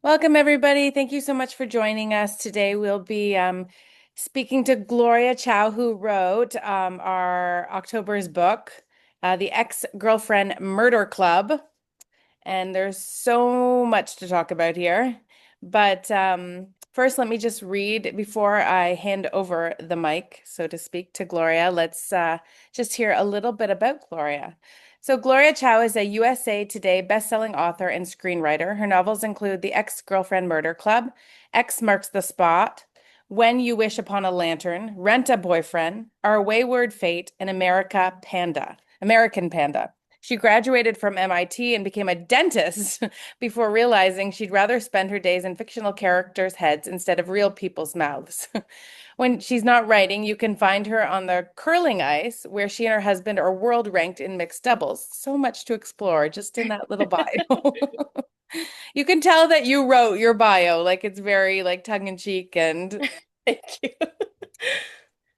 Welcome, everybody. Thank you so much for joining us. Today, we'll be speaking to Gloria Chao, who wrote our October's book, The Ex-Girlfriend Murder Club. And there's so much to talk about here. But first, let me just read before I hand over the mic, so to speak, to Gloria. Let's just hear a little bit about Gloria. So, Gloria Chao is a USA Today bestselling author and screenwriter. Her novels include The Ex-Girlfriend Murder Club, X Marks the Spot, When You Wish Upon a Lantern, Rent a Boyfriend, Our Wayward Fate, and American Panda. She graduated from MIT and became a dentist before realizing she'd rather spend her days in fictional characters' heads instead of real people's mouths. When she's not writing, you can find her on the curling ice, where she and her husband are world ranked in mixed doubles. So much to explore just in that little bio. You can tell that you wrote your bio, like it's very like tongue in cheek and Thank you.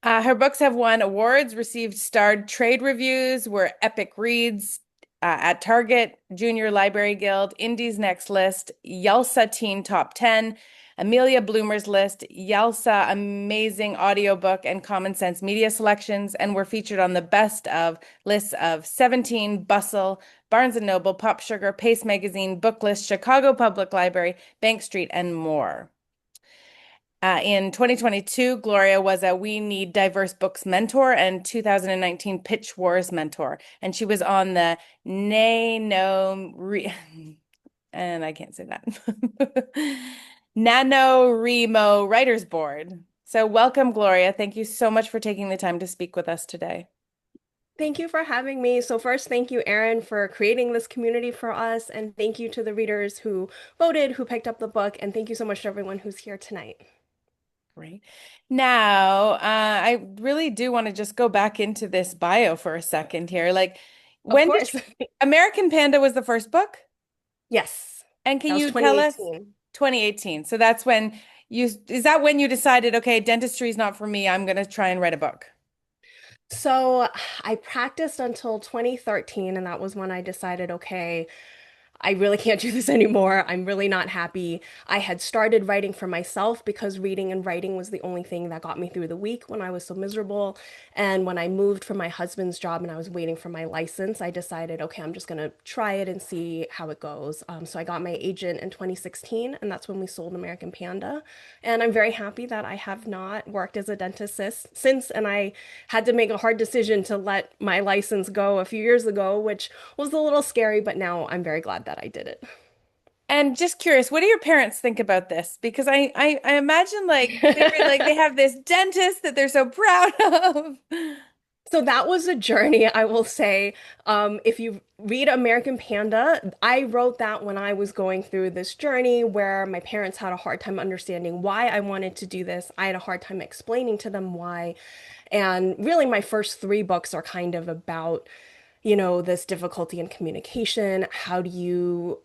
her books have won awards, received starred trade reviews, were epic reads at Target, Junior Library Guild, Indie's Next List, Yalsa Teen Top 10, Amelia Bloomer's List, Yalsa Amazing Audiobook, and Common Sense Media Selections, and were featured on the best of lists of 17, Bustle, Barnes& Noble, Pop Sugar, Pace Magazine, Booklist, Chicago Public Library, Bank Street, and more. In 2022, Gloria was a We Need Diverse Books mentor and 2019 Pitch Wars mentor. And she was on the Nano, and I can't say that, NaNoWriMo Writers Board. So welcome, Gloria. Thank you so much for taking the time to speak with us today. Thank you for having me. So first, thank you, Erin, for creating this community for us, and thank you to the readers who voted, who picked up the book, and thank you so much to everyone who's here tonight. Great. Now, I really do want to just go back into this bio for a second here. Like, Of when did course. American Panda was the first book? Yes, And can that was you tell us 2018. 2018? So that's when is that when you decided, okay, dentistry is not for me. I'm going to try and write a book. So I practiced until 2013, and that was when I decided, okay, I really can't do this anymore. I'm really not happy. I had started writing for myself because reading and writing was the only thing that got me through the week when I was so miserable. And when I moved from my husband's job and I was waiting for my license, I decided, okay, I'm just going to try it and see how it goes. So I got my agent in 2016, and that's when we sold American Panda. And I'm very happy that I have not worked as a dentist since, and I had to make a hard decision to let my license go a few years ago, which was a little scary, but now I'm very glad that I did it. And just curious, what do your parents think about this? Because I imagine like they have this dentist that they're so proud of. So that was a journey, I will say. If you read American Panda, I wrote that when I was going through this journey where my parents had a hard time understanding why I wanted to do this. I had a hard time explaining to them why. And really, my first three books are kind of about this difficulty in communication. How do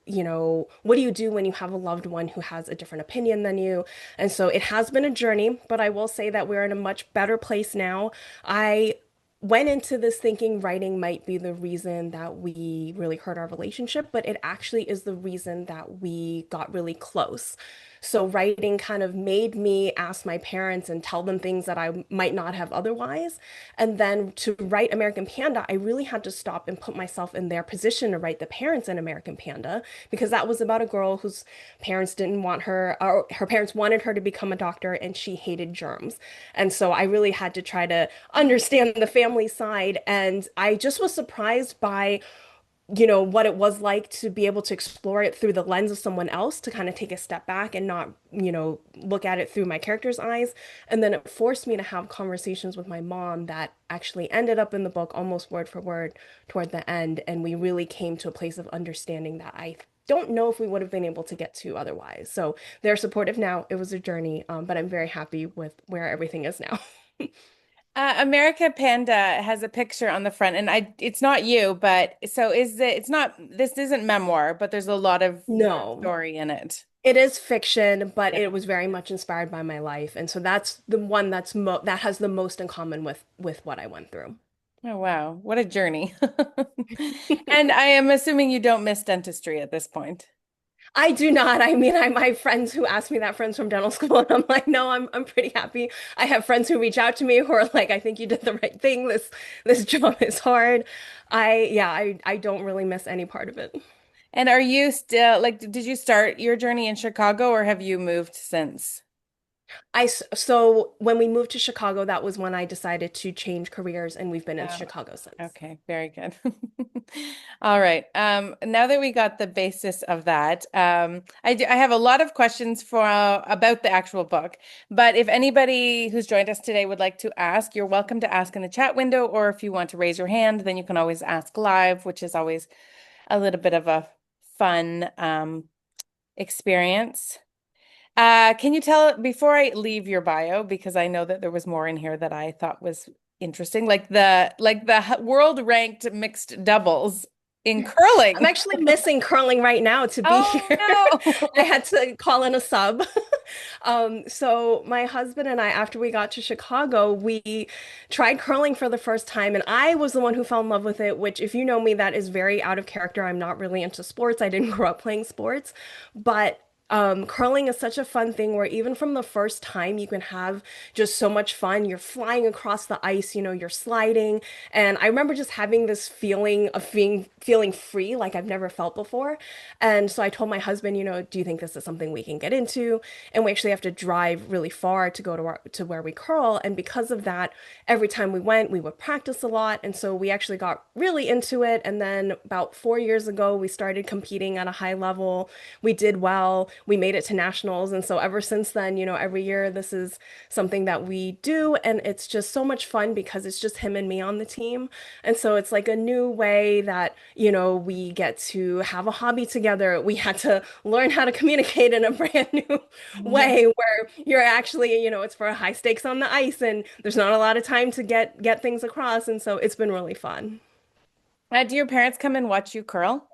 what do you do when you have a loved one who has a different opinion than you? And so it has been a journey, but I will say that we're in a much better place now. I went into this thinking writing might be the reason that we really hurt our relationship, but it actually is the reason that we got really close. So writing kind of made me ask my parents and tell them things that I might not have otherwise. And then to write American Panda, I really had to stop and put myself in their position to write the parents in American Panda, because that was about a girl whose parents didn't want her, or her parents wanted her to become a doctor, and she hated germs. And so I really had to try to understand the family side. And I just was surprised by what it was like to be able to explore it through the lens of someone else, to kind of take a step back and not, look at it through my character's eyes. And then it forced me to have conversations with my mom that actually ended up in the book almost word for word toward the end. And we really came to a place of understanding that I don't know if we would have been able to get to otherwise. So they're supportive now. It was a journey, but I'm very happy with where everything is now. America Panda has a picture on the front, and it's not you, but so it's not, this isn't memoir, but there's a lot of your No. story in it. It is fiction, but Yeah. it was very much inspired by my life, and so that's the one that has the most in common with what I went through. Oh, wow. What a journey. And I am assuming you don't miss dentistry at this point. I do not. I mean, I my friends who ask me that, friends from dental school, and I'm like, no, I'm pretty happy. I have friends who reach out to me who are like, I think you did the right thing. This job is hard. I don't really miss any part of it. And are you still like, did you start your journey in Chicago or have you moved since? So when we moved to Chicago, that was when I decided to change careers, and we've been in Oh, Chicago since. okay, very good. All right. Now that we got the basis of that, I have a lot of questions for about the actual book. But if anybody who's joined us today would like to ask, you're welcome to ask in the chat window, or if you want to raise your hand, then you can always ask live, which is always a little bit of a fun experience. Can you tell before I leave your bio, because I know that there was more in here that I thought was interesting, like the world ranked mixed doubles in I'm curling. actually missing curling right now to be Oh here. I no. had to call in a sub. So my husband and I, after we got to Chicago, we tried curling for the first time, and I was the one who fell in love with it, which, if you know me, that is very out of character. I'm not really into sports. I didn't grow up playing sports, but curling is such a fun thing where even from the first time you can have just so much fun. You're flying across the ice, you're sliding. And I remember just having this feeling of feeling free like I've never felt before. And so I told my husband, do you think this is something we can get into? And we actually have to drive really far to go to where we curl. And because of that, every time we went, we would practice a lot. And so we actually got really into it. And then about 4 years ago, we started competing at a high level. We did well. We made it to nationals. And so ever since then, every year this is something that we do. And it's just so much fun because it's just him and me on the team. And so it's like a new way that, we get to have a hobby together. We had to learn how to communicate in a brand new way where you're actually, it's for high stakes on the ice and there's not a lot of time to get things across. And so it's been really fun. Do your parents come and watch you curl?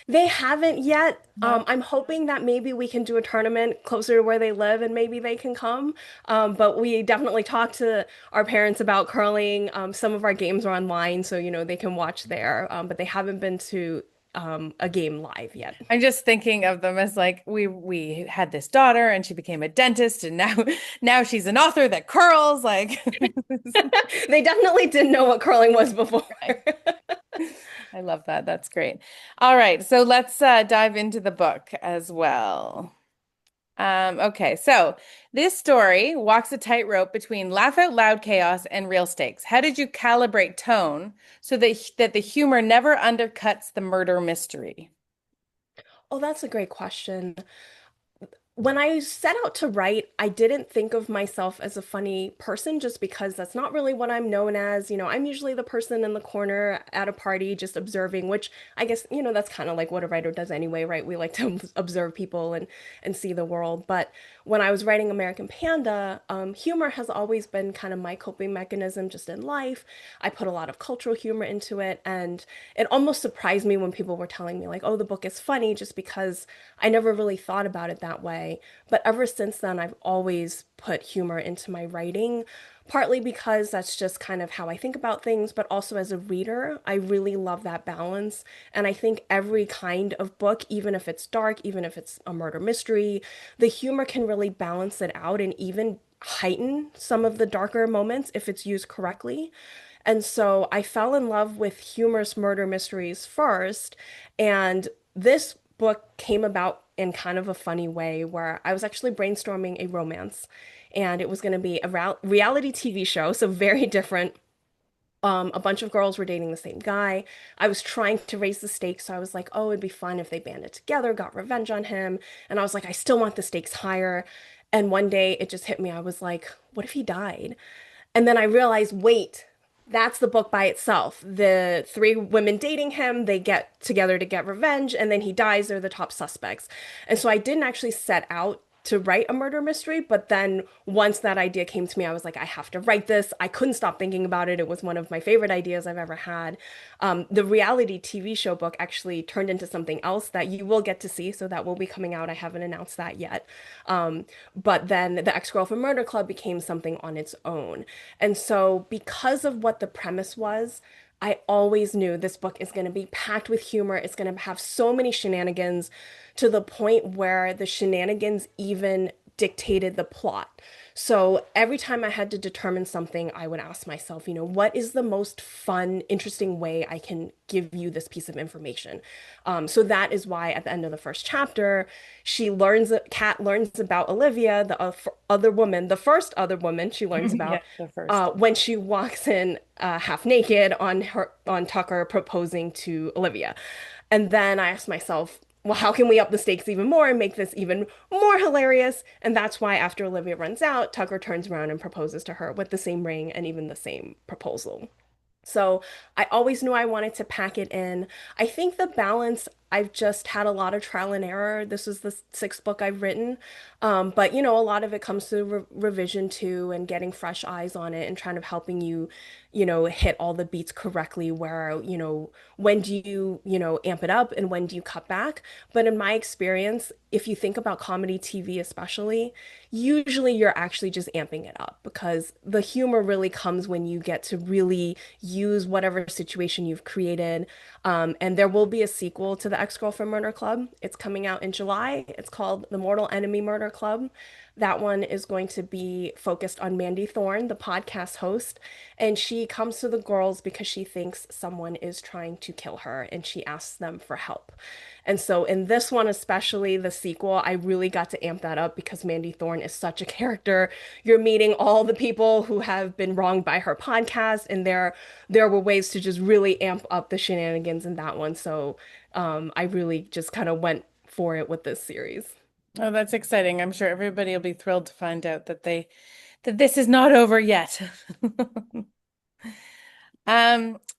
They haven't yet. No. I'm hoping that maybe we can do a tournament closer to where they live and maybe they can come. But we definitely talked to our parents about curling. Some of our games are online, so they can watch there. But they haven't been to a game live yet. I'm just thinking of them as like we had this daughter and she became a dentist and now she's an author that curls like They definitely didn't know what curling was before. right. I love that. That's great. All right, so let's dive into the book as well. Okay, so this story walks a tightrope between laugh out loud chaos and real stakes. How did you calibrate tone so that the humor never undercuts the murder mystery? Oh, that's a great question. When I set out to write, I didn't think of myself as a funny person just because that's not really what I'm known as. I'm usually the person in the corner at a party just observing, which I guess, that's kind of like what a writer does anyway, right? We like to observe people and see the world. But when I was writing American Panda, humor has always been kind of my coping mechanism just in life. I put a lot of cultural humor into it, and it almost surprised me when people were telling me, like, oh, the book is funny, just because I never really thought about it that way. But ever since then, I've always put humor into my writing, partly because that's just kind of how I think about things, but also as a reader, I really love that balance. And I think every kind of book, even if it's dark, even if it's a murder mystery, the humor can really balance it out and even heighten some of the darker moments if it's used correctly. And so I fell in love with humorous murder mysteries first. And this book came about in kind of a funny way where I was actually brainstorming a romance. And it was going to be a reality TV show, so very different. A bunch of girls were dating the same guy. I was trying to raise the stakes, so I was like, oh, it'd be fun if they banded together, got revenge on him. And I was like, I still want the stakes higher. And one day it just hit me. I was like, what if he died? And then I realized, wait, that's the book by itself. The three women dating him, they get together to get revenge, and then he dies. They're the top suspects. And so I didn't actually set out to write a murder mystery, but then once that idea came to me, I was like, I have to write this. I couldn't stop thinking about it. It was one of my favorite ideas I've ever had. The reality TV show book actually turned into something else that you will get to see, so that will be coming out. I haven't announced that yet. But then the Ex-Girlfriend Murder Club became something on its own. And so, because of what the premise was, I always knew this book is going to be packed with humor. It's going to have so many shenanigans to the point where the shenanigans even dictated the plot. So every time I had to determine something, I would ask myself, what is the most fun, interesting way I can give you this piece of information? So that is why at the end of the first chapter, Kat learns about Olivia, the other woman, the first other woman she learns Yeah, about the first. when she walks in half naked on Tucker proposing to Olivia. And then I asked myself, well, how can we up the stakes even more and make this even more hilarious? And that's why after Olivia runs out, Tucker turns around and proposes to her with the same ring and even the same proposal. So I always knew I wanted to pack it in. I think the balance, I've just had a lot of trial and error. This is the sixth book I've written. But a lot of it comes to revision too and getting fresh eyes on it and trying to helping you, hit all the beats correctly where, when do you, amp it up and when do you cut back? But in my experience, if you think about comedy TV especially, usually you're actually just amping it up because the humor really comes when you get to really use whatever situation you've created. And there will be a sequel to the Ex-Girlfriend Murder Club. It's coming out in July. It's called The Mortal Enemy Murder Club. That one is going to be focused on Mandy Thorne, the podcast host. And she comes to the girls because she thinks someone is trying to kill her and she asks them for help. And so in this one, especially the sequel, I really got to amp that up because Mandy Thorne is such a character. You're meeting all the people who have been wronged by her podcast, and there were ways to just really amp up the shenanigans in that one. So I really just kind of went for it with this series. Oh, that's exciting. I'm sure everybody will be thrilled to find out that this is not over yet.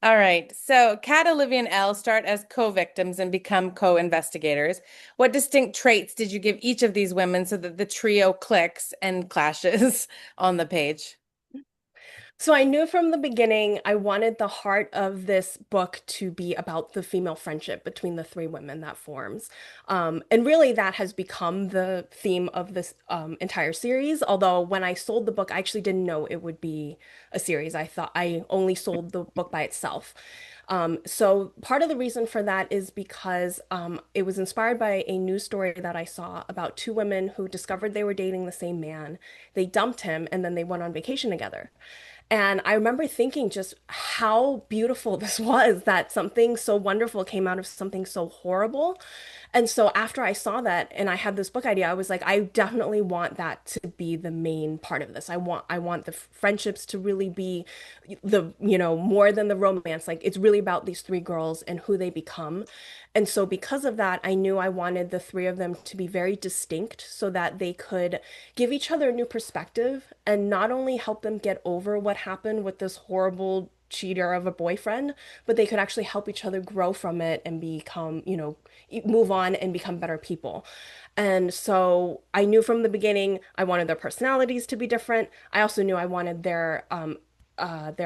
All right. So Kat, Olivia, and Elle start as co-victims and become co-investigators. What distinct traits did you give each of these women so that the trio clicks and clashes on the page? So I knew from the beginning I wanted the heart of this book to be about the female friendship between the three women that forms. And really that has become the theme of this entire series. Although when I sold the book, I actually didn't know it would be a series. I thought I only sold the book by itself. So part of the reason for that is because it was inspired by a news story that I saw about two women who discovered they were dating the same man. They dumped him and then they went on vacation together. And I remember thinking just how beautiful this was, that something so wonderful came out of something so horrible. And so after I saw that and I had this book idea, I was like, I definitely want that to be the main part of this. I want the friendships to really be more than the romance. Like it's really about these three girls and who they become. And so because of that, I knew I wanted the three of them to be very distinct so that they could give each other a new perspective and not only help them get over what happened with this horrible cheater of a boyfriend, but they could actually help each other grow from it and become, move on and become better people. And so I knew from the beginning I wanted their personalities to be different. I also knew I wanted their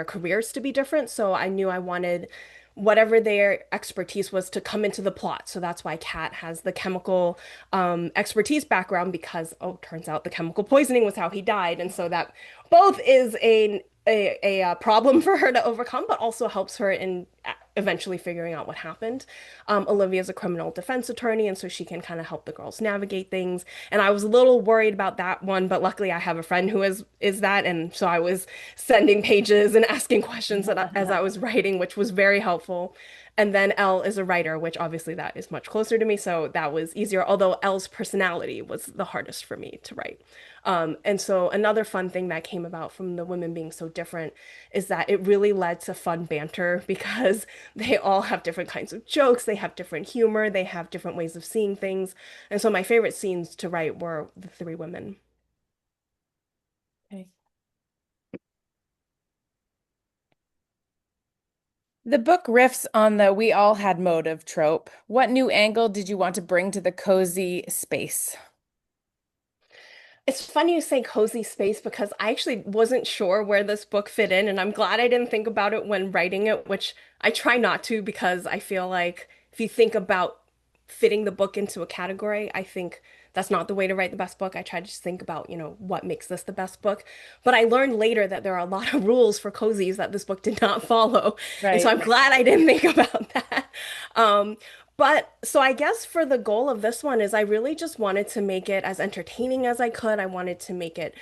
careers to be different. So I knew I wanted whatever their expertise was to come into the plot. So that's why Kat has the chemical expertise background because, oh, turns out the chemical poisoning was how he died. And so that both is a problem for her to overcome, but also helps her in eventually figuring out what happened. Olivia's a criminal defense attorney, and so she can kind of help the girls navigate things. And I was a little worried about that one, but luckily I have a friend who is that, and so I was sending pages and asking questions as I was writing, which was very helpful. And then Elle is a writer, which obviously that is much closer to me, so that was easier. Although Elle's personality was the hardest for me to write. And so another fun thing that came about from the women being so different is that it really led to fun banter because they all have different kinds of jokes, they have different humor, they have different ways of seeing things. And so my favorite scenes to write were the three women. Okay. The book riffs on the "we all had motive" trope. What new angle did you want to bring to the cozy space? It's funny you say cozy space because I actually wasn't sure where this book fit in, and I'm glad I didn't think about it when writing it, which I try not to because I feel like if you think about fitting the book into a category. I think that's not the way to write the best book. I try to just think about, what makes this the best book. But I learned later that there are a lot of rules for cozies that this book did not follow. And so Right. I'm glad I didn't think about that. Um, but so I guess for the goal of this one is I really just wanted to make it as entertaining as I could. I wanted to make it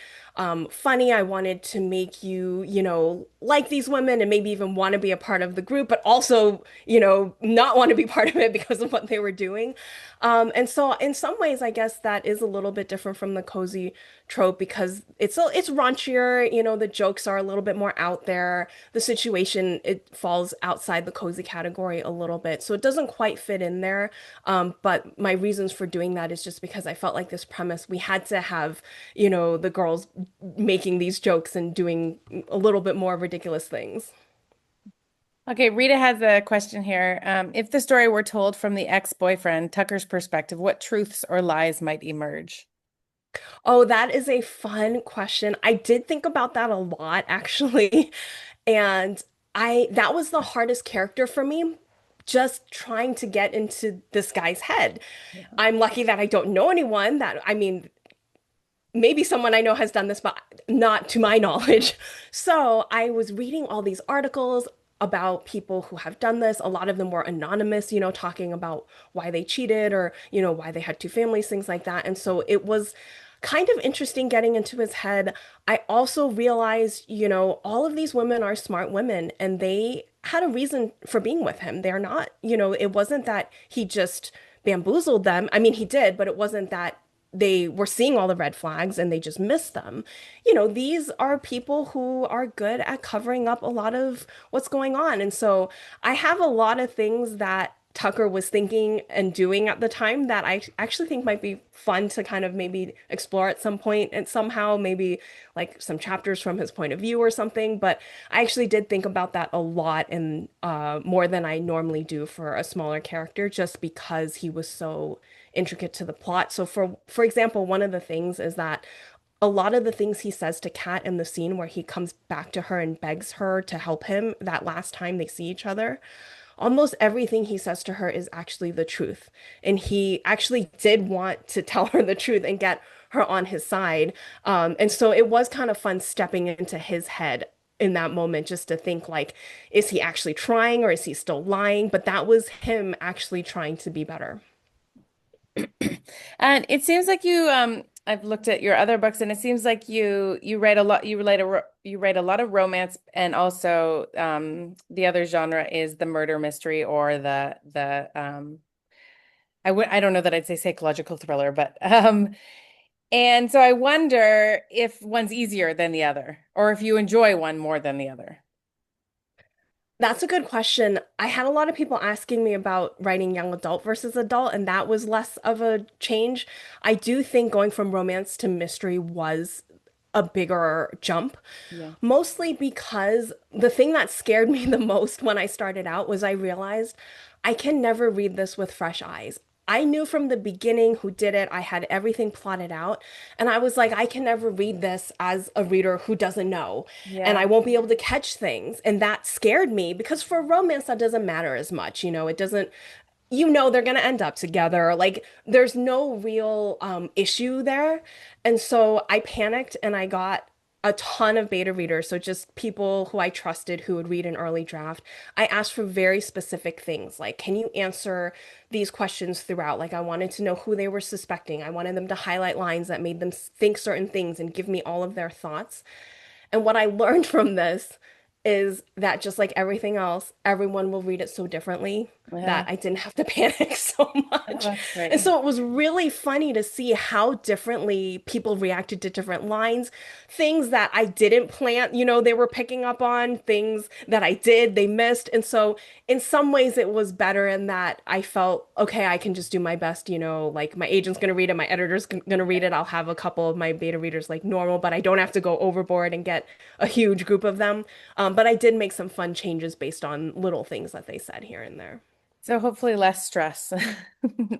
funny. I wanted to make you, like these women and maybe even want to be a part of the group, but also, not want to be part of it because of what they were doing. And so in some ways, I guess that is a little bit different from the cozy trope because it's raunchier, the jokes are a little bit more out there. The situation, it falls outside the cozy category a little bit. So it doesn't quite fit in there. But my reasons for doing that is just because I felt like this premise, we had to have, the girls making these jokes and doing a little bit more ridiculous things. Okay, Rita has a question here. If the story were told from the ex-boyfriend, Tucker's perspective, what truths or lies might emerge? Oh, that is a fun question. I did think about that a lot, actually. And that was the hardest character for me, just trying to get into this guy's head. Yeah. I'm lucky that I don't know anyone I mean, maybe someone I know has done this, but not to my knowledge. So I was reading all these articles about people who have done this. A lot of them were anonymous, talking about why they cheated or, why they had two families, things like that. And so it was kind of interesting getting into his head. I also realized, all of these women are smart women and they had a reason for being with him. They're not, it wasn't that he just bamboozled them. I mean, he did, but it wasn't that they were seeing all the red flags and they just missed them. These are people who are good at covering up a lot of what's going on. And so I have a lot of things that Tucker was thinking and doing at the time that I actually think might be fun to kind of maybe explore at some point and somehow maybe like some chapters from his point of view or something. But I actually did think about that a lot and more than I normally do for a smaller character, just because he was so intricate to the plot. So for example, one of the things is that a lot of the things he says to Kat in the scene where he comes back to her and begs her to help him that last time they see each other, almost everything he says to her is actually the truth. And he actually did want to tell her the truth and get her on his side. And so it was kind of fun stepping into his head in that moment just to think like, is he actually trying or is he still lying? But that was him actually trying to be better. And it seems like I've looked at your other books and it seems like you write a lot you write a lot of romance and also the other genre is the murder mystery or the I don't know that I'd say psychological thriller, but and so I wonder if one's easier than the other or if you enjoy one more than the other. That's a good question. I had a lot of people asking me about writing young adult versus adult, and that was less of a change. I do think going from romance to mystery was a bigger jump, Yeah. mostly because the thing that scared me the most when I started out was I realized I can never read this with fresh eyes. I knew from the beginning who did it. I had everything plotted out. And I was like, I can never read this as a reader who doesn't know. And Yeah. I won't be able to catch things. And that scared me because for romance, that doesn't matter as much. It doesn't, they're going to end up together. Like there's no real issue there. And so I panicked and I got a ton of beta readers, so just people who I trusted who would read an early draft. I asked for very specific things like, can you answer these questions throughout? Like, I wanted to know who they were suspecting. I wanted them to highlight lines that made them think certain things and give me all of their thoughts. And what I learned from this is that just like everything else, everyone will read it so differently that Yeah. I didn't have to panic so Oh, much. that's And great. so it was really funny to see how differently people reacted to different lines, things that I didn't plan, they were picking up on, things that I did, they missed. And so in some ways it was better in that I felt, okay, I can just do my best, like my agent's going to read it, my editor's going to read it. I'll have a couple of my beta readers like normal, but I don't have to go overboard and get a huge group of them. But I did make some fun changes based on little things that they said here and there. So hopefully less stress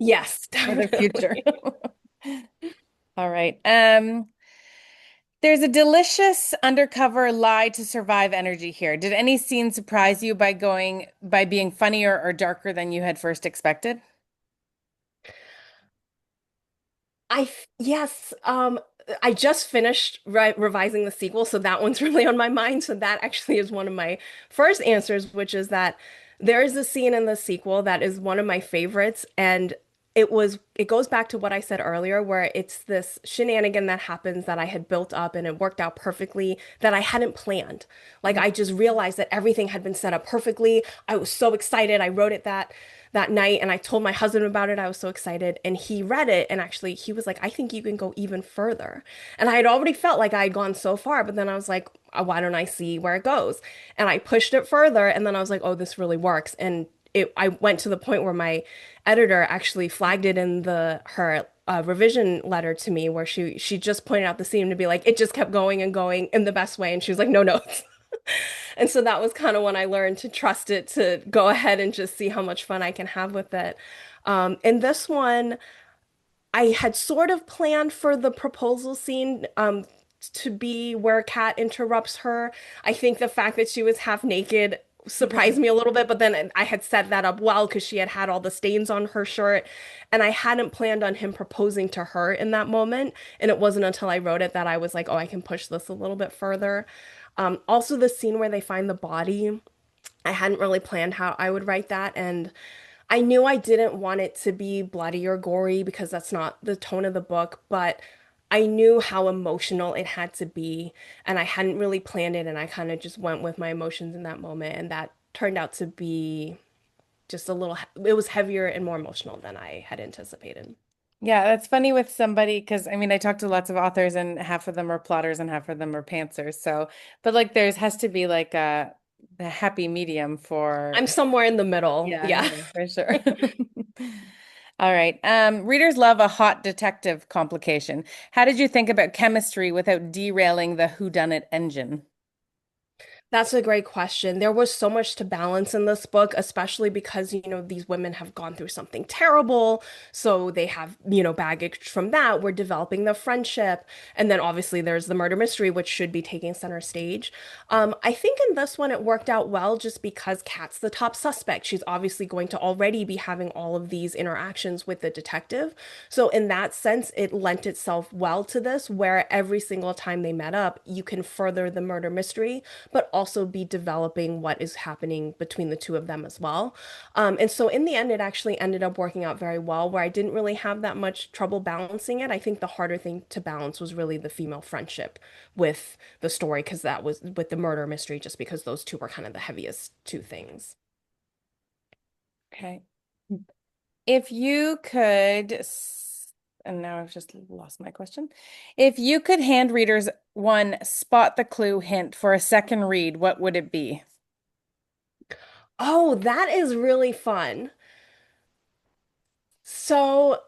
Yes, for the future. definitely. All right. There's a delicious undercover lie to survive energy here. Did any scene surprise you by being funnier or darker than you had first expected? Yes, I just finished revising the sequel, so that one's really on my mind. So that actually is one of my first answers, which is that there is a scene in the sequel that is one of my favorites, and it goes back to what I said earlier, where it's this shenanigan that happens that I had built up and it worked out perfectly that I hadn't planned. Like I just realized that everything had been set up perfectly. I was so excited. I wrote it that night and I told my husband about it. I was so excited and he read it and actually he was like, I think you can go even further. And I had already felt like I had gone so far, but then I was like, why don't I see where it goes? And I pushed it further and then I was like, oh, this really works. And I went to the point where my editor actually flagged it in the her revision letter to me where she just pointed out the scene to be like, it just kept going and going in the best way. And she was like, no notes. And so that was kind of when I learned to trust it to go ahead and just see how much fun I can have with it. In this one, I had sort of planned for the proposal scene to be where Kat interrupts her. I think the fact that she was half naked surprised me a little bit, but then I had set that up well because she had had all the stains on her shirt, and I hadn't planned on him proposing to her in that moment. And it wasn't until I wrote it that I was like, oh, I can push this a little bit further. Also, the scene where they find the body, I hadn't really planned how I would write that, and I knew I didn't want it to be bloody or gory because that's not the tone of the book, but I knew how emotional it had to be, and I hadn't really planned it, and I kind of just went with my emotions in that moment, and that turned out to be just a little, it was heavier and more emotional than I had anticipated. Yeah, that's funny with somebody because I mean I talk to lots of authors and half of them are plotters and half of them are pantsers. So, but like there's has to be like a happy medium I'm for somewhere in the middle. yeah, Yeah. yeah, for sure. All right. Readers love a hot detective complication. How did you think about chemistry without derailing the whodunit engine? That's a great question. There was so much to balance in this book, especially because, these women have gone through something terrible. So they have, baggage from that. We're developing the friendship. And then obviously there's the murder mystery, which should be taking center stage. I think in this one it worked out well just because Kat's the top suspect. She's obviously going to already be having all of these interactions with the detective. So in that sense, it lent itself well to this, where every single time they met up, you can further the murder mystery, but also be developing what is happening between the two of them as well. And so in the end, it actually ended up working out very well, where I didn't really have that much trouble balancing it. I think the harder thing to balance was really the female friendship with the story, because that was with the murder mystery, just because those two were kind of the heaviest two things. Okay. If you could, and now I've just lost my question. If you could hand readers one spot the clue hint for a second read, what would it be? Oh, that is really fun. So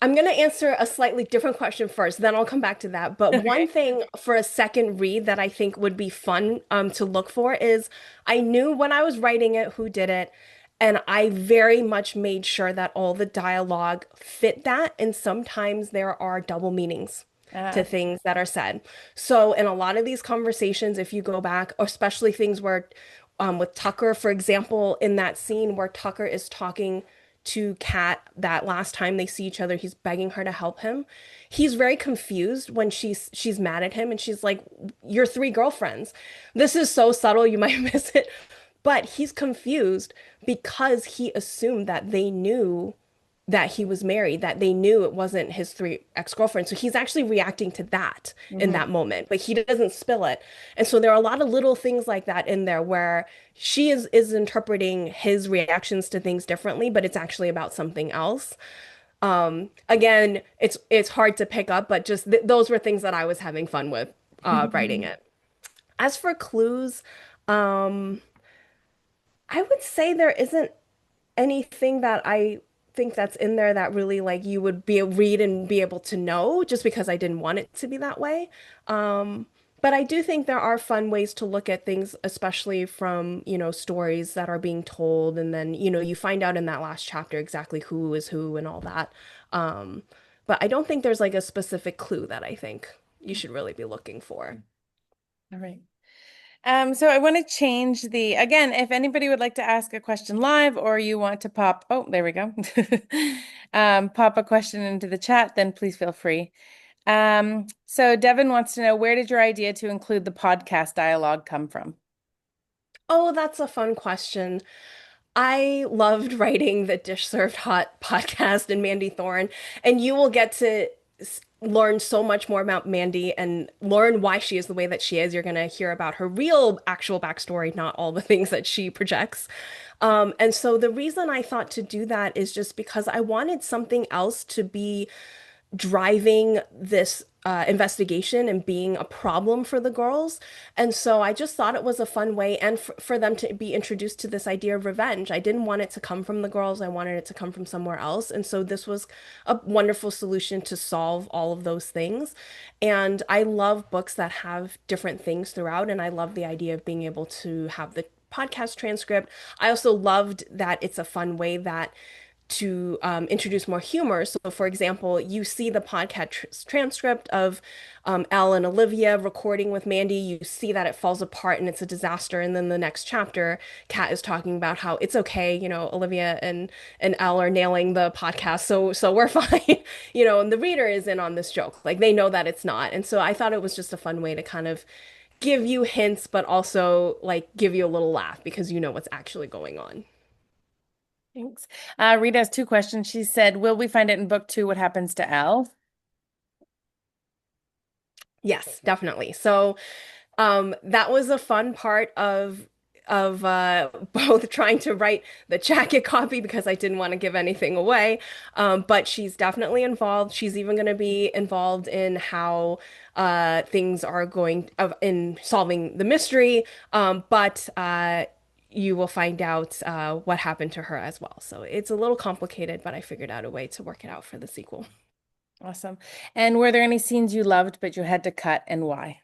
I'm going to answer a slightly different question first, then I'll come back to that. But one Okay. thing for a second read that I think would be fun to look for is I knew when I was writing it who did it, and I very much made sure that all the dialogue fit that. And sometimes there are double meanings to Okay. things that are said. So in a lot of these conversations, if you go back, especially things where with Tucker, for example, in that scene where Tucker is talking to Kat that last time they see each other, he's begging her to help him. He's very confused when she's mad at him and she's like, "You're three girlfriends." This is so subtle, you might miss it. But he's confused because he assumed that they knew that he was married, that they knew it wasn't his three ex-girlfriends. So he's actually reacting to that in Hmm. that moment, but he doesn't spill it. And so there are a lot of little things like that in there where she is interpreting his reactions to things differently, but it's actually about something else. Again, it's hard to pick up, but just th those were things that I was having fun with writing it. As for clues, I would say there isn't anything that I think that's in there that really like you would be read and be able to know just because I didn't want it to be that way. But I do think there are fun ways to look at things, especially from, stories that are being told, and then, you find out in that last chapter exactly who is who and all that. Um, but I don't think there's like a specific clue that I think you should really be looking for. All right. So I want to change again, if anybody would like to ask a question live or you want to oh, there we go. Pop a question into the chat, then please feel free. So Devin wants to know, where did your idea to include the podcast dialogue come from? Oh, that's a fun question. I loved writing the Dish Served Hot podcast and Mandy Thorne, and you will get to learn so much more about Mandy and learn why she is the way that she is. You're going to hear about her real, actual backstory, not all the things that she projects. And so the reason I thought to do that is just because I wanted something else to be driving this investigation and being a problem for the girls. And so I just thought it was a fun way and for them to be introduced to this idea of revenge. I didn't want it to come from the girls, I wanted it to come from somewhere else. And so this was a wonderful solution to solve all of those things. And I love books that have different things throughout. And I love the idea of being able to have the podcast transcript. I also loved that it's a fun way that to introduce more humor. So, for example, you see the podcast transcript of Elle and Olivia recording with Mandy. You see that it falls apart and it's a disaster. And then the next chapter, Kat is talking about how it's okay. Olivia and Elle are nailing the podcast, so we're fine. And the reader is in on this joke. Like they know that it's not. And so I thought it was just a fun way to kind of give you hints, but also like give you a little laugh because you know what's actually going on. Thanks. Rita has two questions. She said, will we find it in book 2? What happens to Elle? Yes, definitely. So that was a fun part of both trying to write the jacket copy because I didn't want to give anything away. But she's definitely involved. She's even going to be involved in how things are going in solving the mystery. But you will find out what happened to her as well. So it's a little complicated, but I figured out a way to work it out for the sequel. Awesome. And were there any scenes you loved but you had to cut, and why?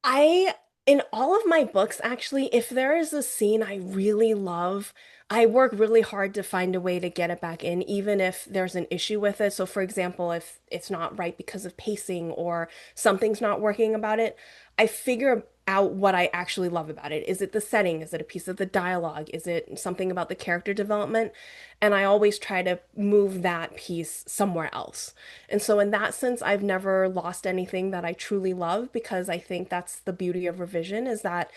I, in all of my books, actually, if there is a scene I really love, I work really hard to find a way to get it back in, even if there's an issue with it. So, for example, if it's not right because of pacing or something's not working about it, I figure out what I actually love about it. Is it the setting? Is it a piece of the dialogue? Is it something about the character development? And I always try to move that piece somewhere else. And so, in that sense, I've never lost anything that I truly love because I think that's the beauty of revision is that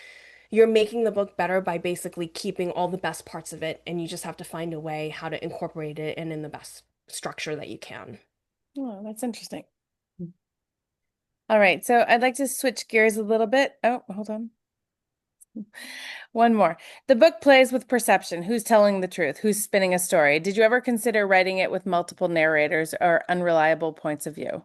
you're making the book better by basically keeping all the best parts of it, and you just have to find a way how to incorporate it and in the best structure that you can. Oh, that's interesting. All right, so I'd like to switch gears a little bit. Oh, hold on. One more. The book plays with perception. Who's telling the truth? Who's spinning a story? Did you ever consider writing it with multiple narrators or unreliable points of view?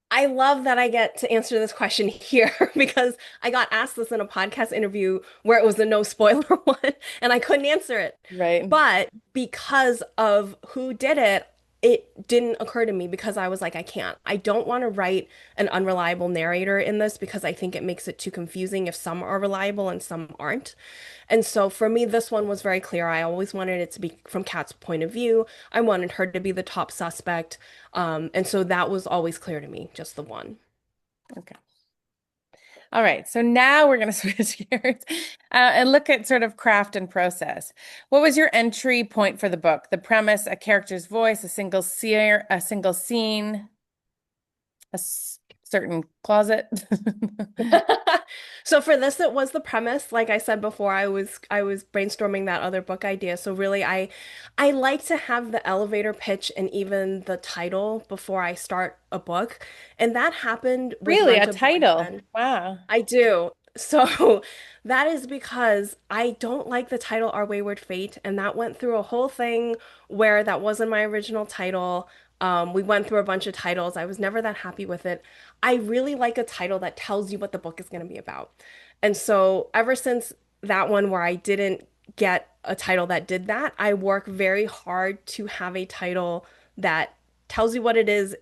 I love that I get to answer this question here because I got asked this in a podcast interview where it was a no spoiler one and I couldn't answer it. Right. But because of who did it, it didn't occur to me because I was like, I can't. I don't want to write an unreliable narrator in this because I think it makes it too confusing if some are reliable and some aren't. And so for me, this one was very clear. I always wanted it to be from Kat's point of view. I wanted her to be the top suspect. And so that was always clear to me, just the one. Okay. All right, so now we're going to switch gears and look at sort of craft and process. What was your entry point for the book? The premise, a character's voice, a single scene, certain closet? So for this, it was the premise. Like I said before, I was brainstorming that other book idea. So really, I like to have the elevator pitch and even the title before I start a book, and that happened with Really, a Rent a title. Boyfriend. Wow. I do. So that is because I don't like the title Our Wayward Fate, and that went through a whole thing where that wasn't my original title. We went through a bunch of titles. I was never that happy with it. I really like a title that tells you what the book is going to be about. And so ever since that one where I didn't get a title that did that, I work very hard to have a title that tells you what it is,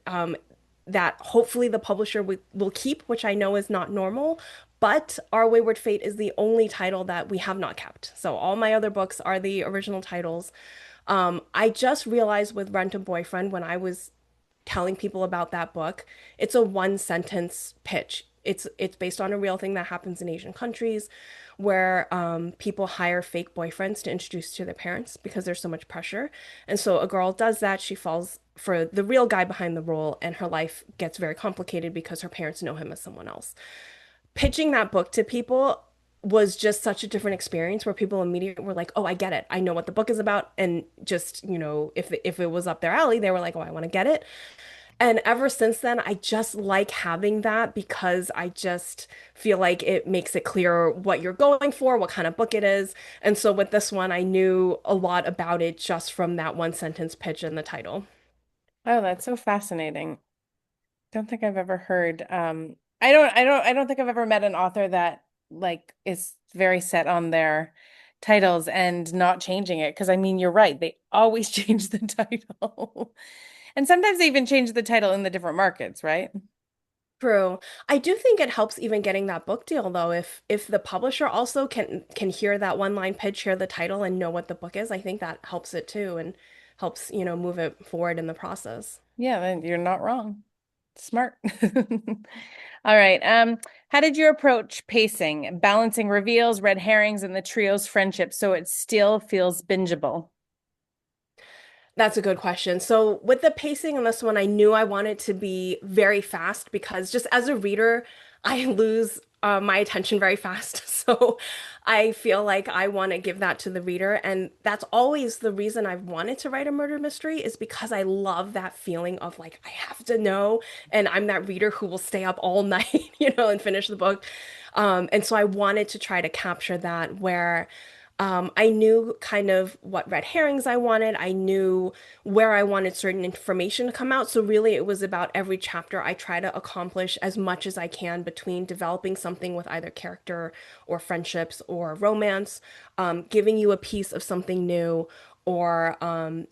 that hopefully the publisher will keep, which I know is not normal. But Our Wayward Fate is the only title that we have not kept. So all my other books are the original titles. I just realized with Rent a Boyfriend when I was telling people about that book, it's a one sentence pitch. It's based on a real thing that happens in Asian countries where people hire fake boyfriends to introduce to their parents because there's so much pressure. And so a girl does that, she falls for the real guy behind the role, and her life gets very complicated because her parents know him as someone else. Pitching that book to people was just such a different experience where people immediately were like, "Oh, I get it. I know what the book is about." And just, if it was up their alley, they were like, "Oh, I want to get it." And ever since then, I just like having that because I just feel like it makes it clear what you're going for, what kind of book it is. And so with this one, I knew a lot about it just from that one sentence pitch in the title. Oh, that's so fascinating. Don't think I've ever heard. I don't think I've ever met an author that like is very set on their titles and not changing it. Because I mean, you're right. They always change the title. And sometimes they even change the title in the different markets, right? True. I do think it helps even getting that book deal though. If the publisher also can hear that one line pitch, hear the title and know what the book is, I think that helps it too and helps, move it forward in the process. Yeah, then you're not wrong. Smart. All right. How did you approach pacing, balancing reveals, red herrings, and the trio's friendship so it still feels bingeable? That's a good question. So with the pacing on this one, I knew I wanted to be very fast because just as a reader, I lose my attention very fast. So I feel like I want to give that to the reader. And that's always the reason I've wanted to write a murder mystery is because I love that feeling of like, I have to know. And I'm that reader who will stay up all night, and finish the book. And so I wanted to try to capture that where I knew kind of what red herrings I wanted. I knew where I wanted certain information to come out. So really, it was about every chapter I try to accomplish as much as I can between developing something with either character or friendships or romance, giving you a piece of something new, or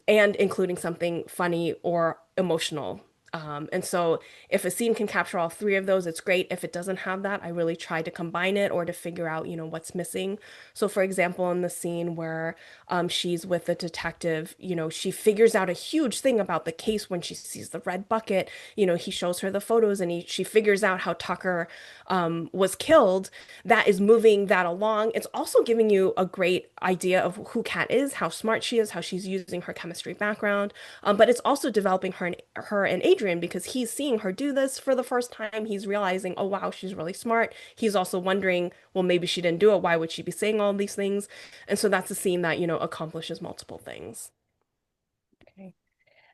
and including something funny or emotional. And so if a scene can capture all three of those, it's great. If it doesn't have that, I really try to combine it or to figure out, what's missing. So for example, in the scene where she's with the detective, she figures out a huge thing about the case when she sees the red bucket. He shows her the photos and she figures out how Tucker was killed. That is moving that along. It's also giving you a great idea of who Kat is, how smart she is, how she's using her chemistry background. But it's also developing her and Adrian because he's seeing her do this for the first time. He's realizing, oh wow, she's really smart. He's also wondering, well, maybe she didn't do it. Why would she be saying all these things? And so that's a scene that, accomplishes multiple things. Okay.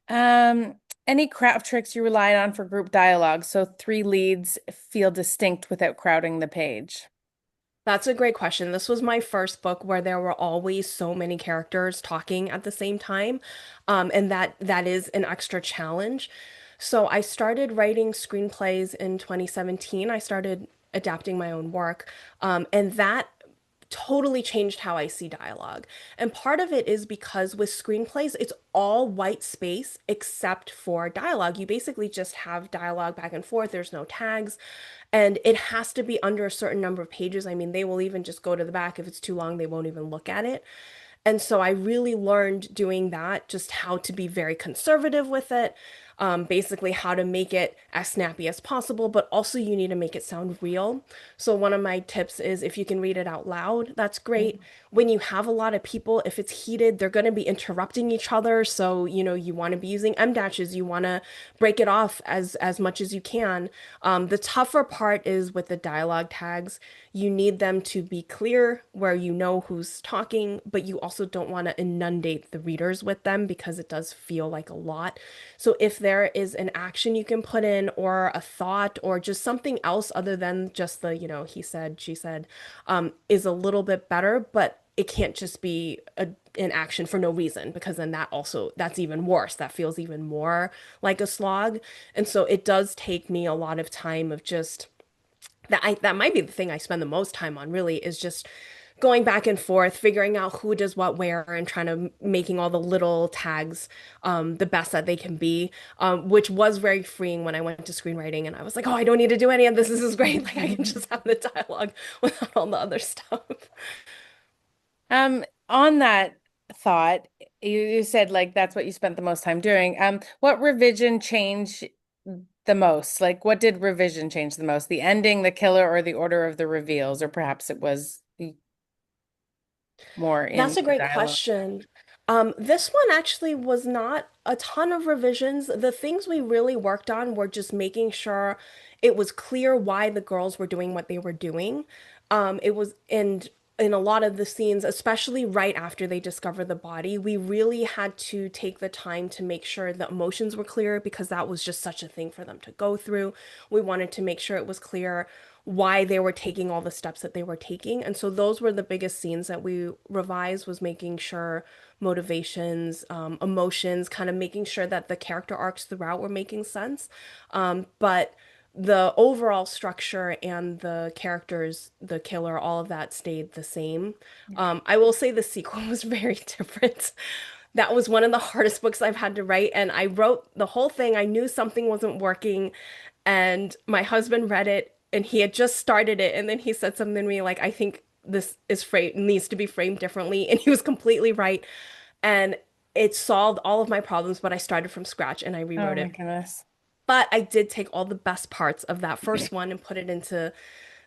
Um, any craft tricks you relied on for group dialogue so three leads feel distinct without crowding the page? That's a great question. This was my first book where there were always so many characters talking at the same time, and that is an extra challenge. So I started writing screenplays in 2017. I started adapting my own work, and that totally changed how I see dialogue. And part of it is because with screenplays, it's all white space except for dialogue. You basically just have dialogue back and forth. There's no tags. And it has to be under a certain number of pages. I mean, they will even just go to the back. If it's too long, they won't even look at it. And so I really learned doing that, just how to be very conservative with it, basically how to make it as snappy as possible, but also you need to make it sound real. So one of my tips is if you can read it out loud, that's great. When you have a lot of people, if it's heated, they're going to be interrupting each other. So, you want to be using M dashes, you want to break it off as much as you can. The tougher part is with the dialogue tags. You need them to be clear where you know who's talking, but you also don't want to inundate the readers with them because it does feel like a lot. So if there is an action you can put in or a thought or just something else other than just the, he said, she said, is a little bit better, but it can't just be an action for no reason because then that's even worse. That feels even more like a slog. And so it does take me a lot of time of just that might be the thing I spend the most time on really is just going back and forth, figuring out who does what where, and trying to making all the little tags the best that they can be, which was very freeing when I went to screenwriting and I was like, oh, I don't need to do any of this. This is great. Like I can just have the dialogue without all the other stuff. On that thought, you said like that's what you spent the most time doing. What revision change the most? Like, what did revision change the most? The ending, the killer, or the order of the reveals? Or perhaps it was more That's in a the great dialogue. question. This one actually was not a ton of revisions. The things we really worked on were just making sure it was clear why the girls were doing what they were doing. It was in a lot of the scenes, especially right after they discover the body, we really had to take the time to make sure the emotions were clear because that was just such a thing for them to go through. We wanted to make sure it was clear why they were taking all the steps that they were taking. And so those were the biggest scenes that we revised was making sure motivations, emotions, kind of making sure that the character arcs throughout were making sense. But the overall structure and the characters, the killer, all of that stayed the same. I will say the sequel was very different. That was one of the hardest books I've had to write, and I wrote the whole thing. I knew something wasn't working, and my husband read it, and he had just started it, and then he said something to me like, "I think this is framed needs to be framed differently," and he was completely right, and it solved all of my problems. But I started from scratch and I Oh rewrote my it. goodness. But I did take all the best parts of that first one and put it into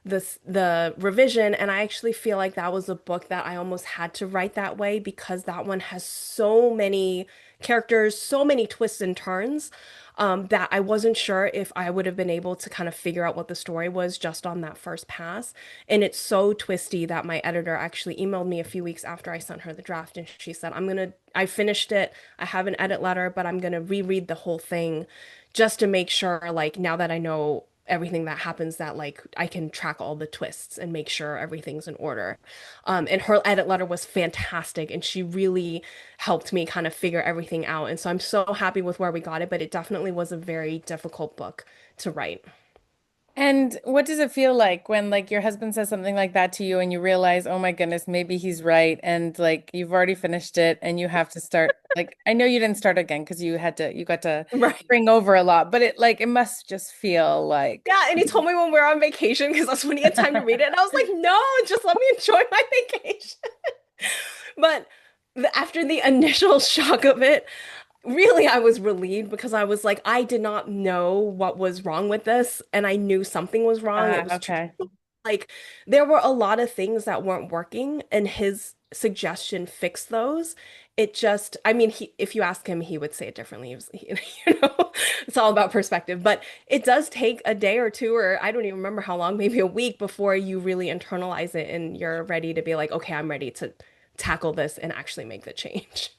the revision, and I actually feel like that was a book that I almost had to write that way because that one has so many characters, so many twists and turns, that I wasn't sure if I would have been able to kind of figure out what the story was just on that first pass. And it's so twisty that my editor actually emailed me a few weeks after I sent her the draft, and she said, I finished it, I have an edit letter, but I'm gonna reread the whole thing just to make sure, like, now that I know everything that happens, that like I can track all the twists and make sure everything's in order. And her edit letter was fantastic, and she really helped me kind of figure everything out. And so I'm so happy with where we got it, but it definitely was a very difficult book to write. And what does it feel like when like your husband says something like that to you and you realize, oh my goodness, maybe he's right, and like you've already finished it and you have to start like I know you didn't start again because you got to Right. bring over a lot, but it must just feel like Yeah, and he told me when we were on vacation because that's when he had time to read it. And I was like, no, just let me enjoy my vacation. But after the initial shock of it, really, I was relieved because I was like, I did not know what was wrong with this, and I knew something was wrong. It was too, okay. like, there were a lot of things that weren't working, and his suggestion fixed those. It just, I mean, if you ask him, he would say it differently. He was, it's all about perspective, but it does take a day or two, or I don't even remember how long, maybe a week before you really internalize it and you're ready to be like, okay, I'm ready to tackle this and actually make the change.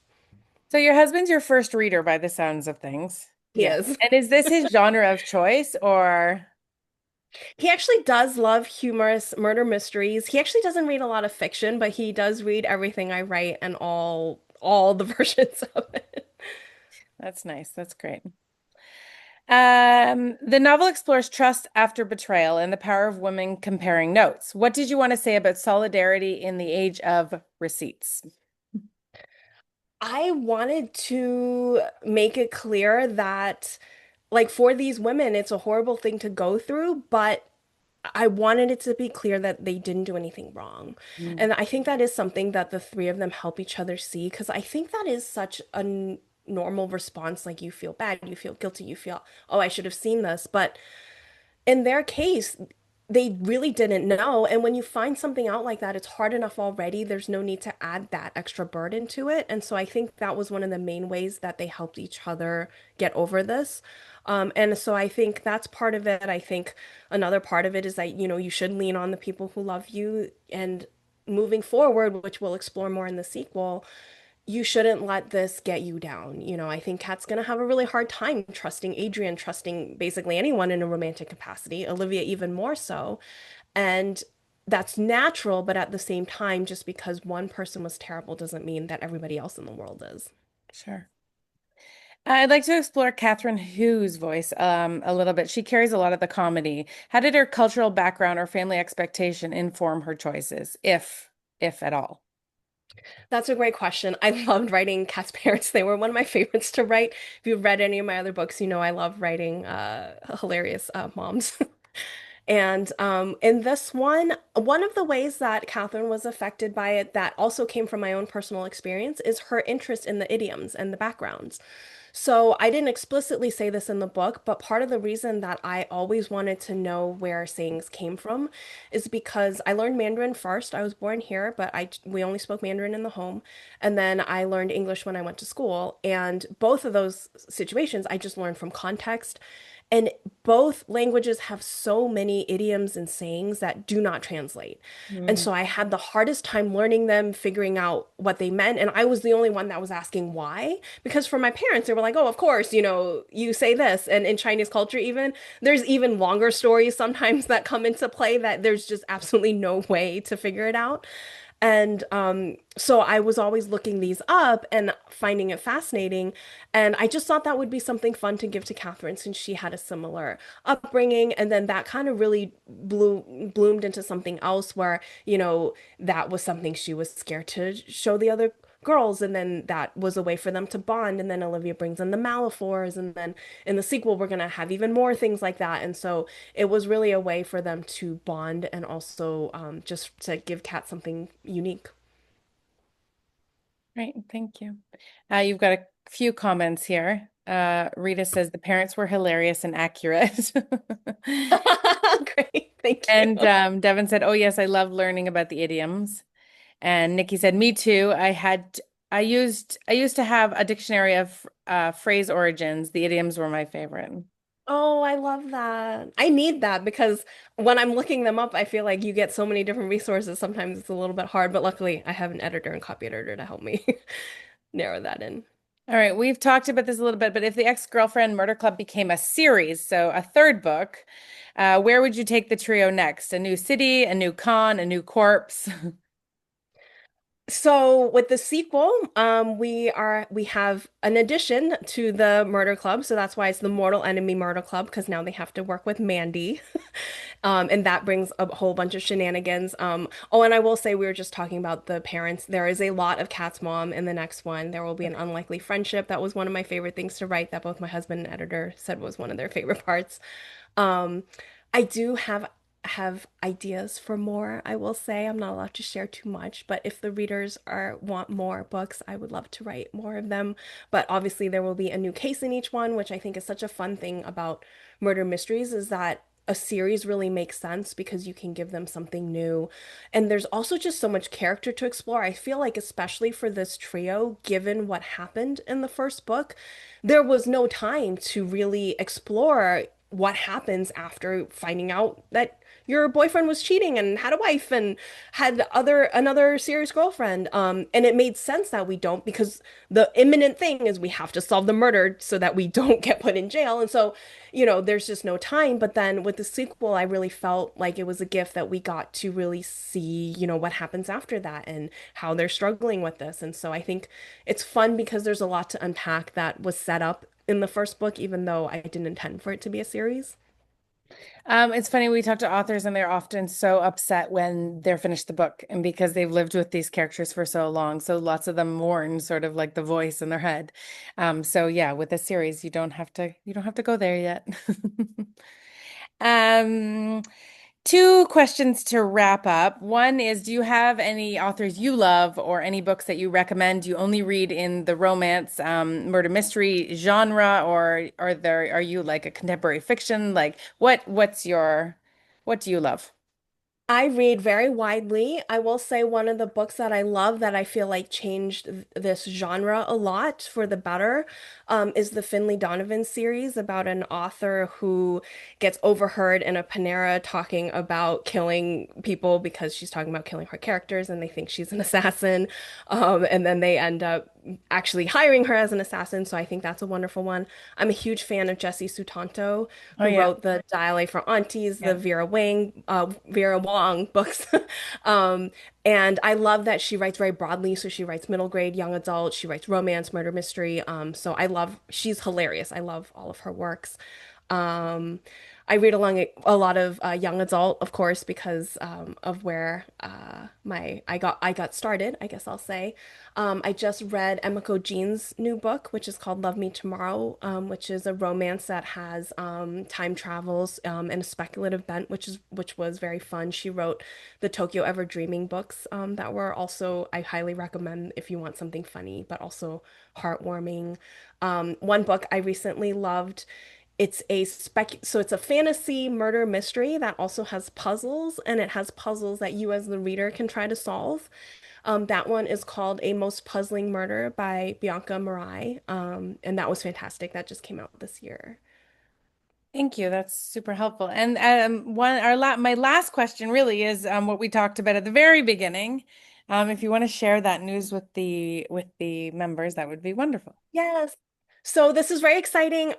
So your husband's your first reader by the sounds of things. He Yeah. is. And is this his genre of choice or He actually does love humorous murder mysteries. He actually doesn't read a lot of fiction, but he does read everything I write and all the versions of it. that's nice. That's great. The novel explores trust after betrayal and the power of women comparing notes. What did you want to say about solidarity in the age of receipts? I wanted to make it clear that, like, for these women, it's a horrible thing to go through, but I wanted it to be clear that they didn't do anything wrong. Mm, And I think that is something that the three of them help each other see, because I think that is such a normal response. Like, you feel bad, you feel guilty, you feel, oh, I should have seen this. But in their case, they really didn't know. And when you find something out like that, it's hard enough already. There's no need to add that extra burden to it. And so I think that was one of the main ways that they helped each other get over this. And so I think that's part of it. I think another part of it is that, you should lean on the people who love you. And moving forward, which we'll explore more in the sequel, you shouldn't let this get you down. I think Kat's gonna have a really hard time trusting Adrian, trusting basically anyone in a romantic capacity, Olivia even more so. And that's natural, but at the same time, just because one person was terrible doesn't mean that everybody else in the world is. sure. I'd like to explore Catherine Hu's voice a little bit. She carries a lot of the comedy. How did her cultural background or family expectation inform her choices, if at all? That's a great question. I loved writing Kat's parents. They were one of my favorites to write. If you've read any of my other books, you know I love writing hilarious moms. And in this one of the ways that Catherine was affected by it that also came from my own personal experience is her interest in the idioms and the backgrounds. So I didn't explicitly say this in the book, but part of the reason that I always wanted to know where sayings came from is because I learned Mandarin first. I was born here, but we only spoke Mandarin in the home, and then I learned English when I went to school. And both of those situations I just learned from context. And both languages have so many idioms and sayings that do not translate. And Mm. so I had the hardest time learning them, figuring out what they meant. And I was the only one that was asking why. Because for my parents, they were like, oh, of course, you say this. And in Chinese culture, even, there's even longer stories sometimes that come into play that there's just absolutely no way to figure it out. And so I was always looking these up and finding it fascinating. And I just thought that would be something fun to give to Catherine since she had a similar upbringing. And then that kind of really bloomed into something else where, that was something she was scared to show the other girls. And then that was a way for them to bond. And then Olivia brings in the Malifaux. And then in the sequel, we're going to have even more things like that. And so it was really a way for them to bond and also just to give Kat something unique. Great, thank you. You've got a few comments here. Rita says the parents were hilarious and accurate. Great, thank you. And Devin said, "Oh yes, I love learning about the idioms." And Nikki said, "Me too. I used to have a dictionary of phrase origins. The idioms were my favorite." Oh, I love that. I need that because when I'm looking them up, I feel like you get so many different resources. Sometimes it's a little bit hard, but luckily I have an editor and copy editor to help me narrow that in. All right, we've talked about this a little bit, but if the Ex-Girlfriend Murder Club became a series, so a third book, where would you take the trio next? A new city, a new con, a new corpse? So with the sequel, we have an addition to the murder club, so that's why it's the Mortal Enemy Murder Club because now they have to work with Mandy. And that brings a whole bunch of shenanigans. Oh, and I will say we were just talking about the parents. There is a lot of Kat's mom in the next one. There will be an Okay. unlikely friendship. That was one of my favorite things to write that both my husband and editor said was one of their favorite parts. Um, I do have ideas for more, I will say. I'm not allowed to share too much, but if the readers are want more books, I would love to write more of them. But obviously there will be a new case in each one, which I think is such a fun thing about murder mysteries is that a series really makes sense because you can give them something new. And there's also just so much character to explore. I feel like especially for this trio, given what happened in the first book, there was no time to really explore what happens after finding out that your boyfriend was cheating and had a wife and had another serious girlfriend. And it made sense that we don't because the imminent thing is we have to solve the murder so that we don't get put in jail. And so, there's just no time. But then with the sequel, I really felt like it was a gift that we got to really see, what happens after that and how they're struggling with this. And so I think it's fun because there's a lot to unpack that was set up in the first book, even though I didn't intend for it to be a series. It's funny, we talk to authors and they're often so upset when they're finished the book and because they've lived with these characters for so long. So lots of them mourn sort of like the voice in their head. So yeah, with a series, you don't have to go there yet. Um, Two questions to wrap up. One is, do you have any authors you love or any books that you recommend you only read in the romance, murder mystery genre, or are you like a contemporary fiction? Like what do you love? I read very widely. I will say one of the books that I love that I feel like changed this genre a lot for the better is the Finley Donovan series about an author who gets overheard in a Panera talking about killing people because she's talking about killing her characters and they think she's an assassin. And then they end up actually hiring her as an assassin. So I think that's a wonderful one. I'm a huge fan of Jesse Sutanto, Oh who yeah. wrote the Dial A for Aunties, the Yeah. Vera Wong books. um, and I love that she writes very broadly. So she writes middle grade, young adult, she writes romance, murder mystery. So she's hilarious. I love all of her works. Um, I read along a lot of young adult, of course, because of where my I got started, I guess I'll say. I just read Emiko Jean's new book, which is called Love Me Tomorrow, which is a romance that has time travels and a speculative bent, which was very fun. She wrote the Tokyo Ever Dreaming books that were also I highly recommend if you want something funny but also heartwarming. One book I recently loved. It's a fantasy murder mystery that also has puzzles, and it has puzzles that you as the reader can try to solve. That one is called A Most Puzzling Murder by Bianca Marai. And that was fantastic. That just came out this year. Thank you. That's super helpful. And one our la my last question really is what we talked about at the very beginning. If you want to share that news with the members, that would be wonderful. Yes. So this is very exciting.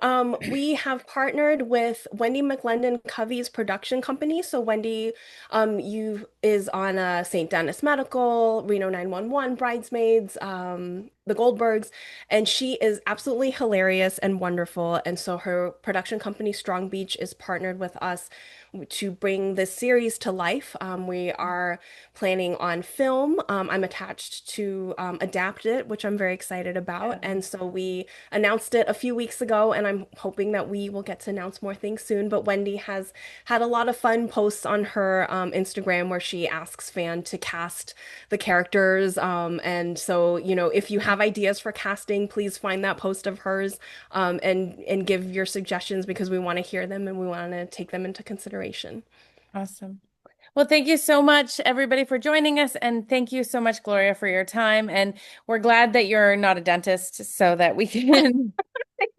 We have partnered with Wendy McLendon Covey's production company. So Wendy, you is on St. Dennis Medical, Reno 911, Bridesmaids, The Goldbergs, and she is absolutely hilarious and wonderful. And so her production company, Strong Beach, is partnered with us to bring this series to life. We are planning on film. I'm attached to adapt it, which I'm very excited about. And so we announced it a few weeks ago, and I'm hoping that we will get to announce more things soon. But Wendy has had a lot of fun posts on her Instagram where she asks fans to cast the characters. And so, if you have ideas for casting, please find that post of hers and give your suggestions because we want to hear them and we want to take them into consideration. Awesome. Well, thank you so much, everybody, for joining us. And thank you so much, Gloria, for your time. And we're glad that you're not a dentist so that we can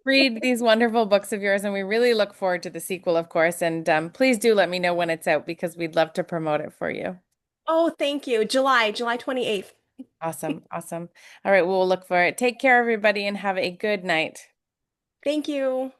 read these wonderful books of yours. And we really look forward to the sequel, of course. And please do let me know when it's out because we'd love to promote it for you. Oh, thank you. July 28th. Awesome. Awesome. All right. We'll look for it. Take care, everybody, and have a good night. Thank you.